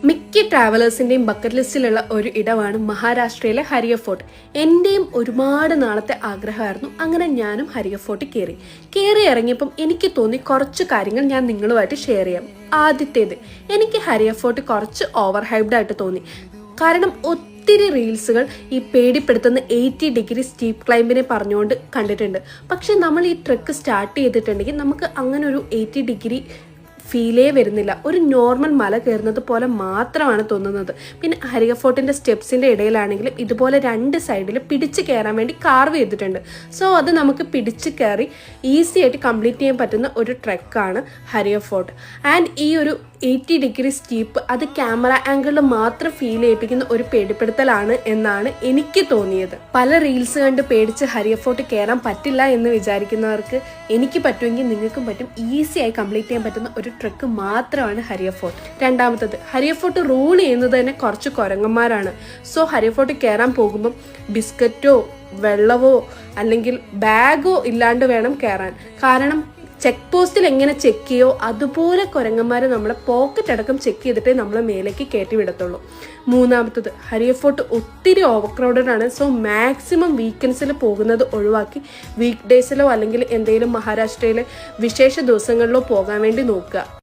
മിക്ക ട്രാവലേഴ്സിന്റെയും ബക്കറ്റ് ലിസ്റ്റിലുള്ള ഒരു ഇടമാണ് മഹാരാഷ്ട്രയിലെ ഹരിയ ഫോർട്ട്. എന്റെയും ഒരുപാട് നാളത്തെ ആഗ്രഹമായിരുന്നു. അങ്ങനെ ഞാനും ഹരിയ ഫോർട്ട് കയറി ഇറങ്ങിയപ്പം എനിക്ക് തോന്നി കുറച്ച് കാര്യങ്ങൾ ഞാൻ നിങ്ങളുമായിട്ട് ഷെയർ ചെയ്യാം. ആദ്യത്തേത്, എനിക്ക് ഹരിയ ഫോർട്ട് കുറച്ച് ഓവർ ഹൈപ്ഡ് ആയിട്ട് തോന്നി. കാരണം ഒത്തിരി റീൽസുകൾ ഈ പേടിപ്പെടുത്തുന്ന 80 ഡിഗ്രി സ്റ്റീപ്പ് ക്ലൈമ്പിനെ പറഞ്ഞുകൊണ്ട് കണ്ടിട്ടുണ്ട്. പക്ഷെ നമ്മൾ ഈ ട്രെക്ക് സ്റ്റാർട്ട് ചെയ്തിട്ടുണ്ടെങ്കിൽ നമുക്ക് അങ്ങനെ ഒരു 80 ഡിഗ്രി ഫീലേ വരുന്നില്ല. ഒരു നോർമൽ മല കയറുന്നത് പോലെ മാത്രമാണ് തോന്നുന്നത്. പിന്നെ ഹരിയ ഫോർട്ടിന്റെ സ്റ്റെപ്സിന്റെ ഇടയിലാണെങ്കിലും ഇതുപോലെ രണ്ട് സൈഡിൽ പിടിച്ച് കയറാൻ വേണ്ടി കാർവ് ചെയ്തിട്ടുണ്ട്. സോ അത് നമുക്ക് പിടിച്ച് കയറി ഈസി ആയിട്ട് കംപ്ലീറ്റ് ചെയ്യാൻ പറ്റുന്ന ഒരു ട്രെക്കാണ് ഹരിയ ഫോർട്ട്. ആൻഡ് ഈ ഒരു 80 ഡിഗ്രി സ്റ്റീപ്പ് അത് ക്യാമറ ആംഗിളിൽ മാത്രം ഫീൽ ചെയ്യിപ്പിക്കുന്ന ഒരു പേടിപ്പെടുത്തലാണ് എന്നാണ് എനിക്ക് തോന്നിയത്. പല റീൽസ് കണ്ട് പേടിച്ച് ഹരിയ ഫോർട്ട് കയറാൻ പറ്റില്ല എന്ന് വിചാരിക്കുന്നവർക്ക് എനിക്ക് പറ്റുമെങ്കിൽ നിങ്ങൾക്കും പറ്റും. ഈസി ആയി കംപ്ലീറ്റ് ചെയ്യാൻ പറ്റുന്ന ഒരു ട്രെക്ക് മാത്രമാണ് ഹരിയ ഫോർട്ട്. രണ്ടാമത്തത്, ഹരിയ ഫോർട്ട് റൂൾ ചെയ്യുന്നത് തന്നെ കുറച്ച് കുരങ്ങന്മാരാണ്. സോ ഹരിയ ഫോർട്ട് കയറാൻ പോകുമ്പം ബിസ്ക്കറ്റോ വെള്ളമോ അല്ലെങ്കിൽ ബാഗോ ഇല്ലാണ്ട് വേണം കയറാൻ. കാരണം ചെക്ക് പോസ്റ്റിൽ എങ്ങനെ ചെക്ക് ചെയ്യോ അതുപോലെ കുരങ്ങന്മാർ നമ്മളെ പോക്കറ്റ് അടക്കം ചെക്ക് ചെയ്തിട്ടേ നമ്മളെ മേലേക്ക് കയറ്റി വിടത്തുള്ളൂ. മൂന്നാമത്തത്, ഹരിയ ഫോർട്ട് ഒത്തിരി ഓവർ ക്രൗഡഡ് ആണ്. സോ മാക്സിമം വീക്കെൻഡ്സിൽ പോകുന്നത് ഒഴിവാക്കി വീക്ക് ഡേയ്സിലോ അല്ലെങ്കിൽ എന്തെങ്കിലും മഹാരാഷ്ട്രയിലെ വിശേഷ ദിവസങ്ങളിലോ പോകാൻ വേണ്ടി നോക്കുക.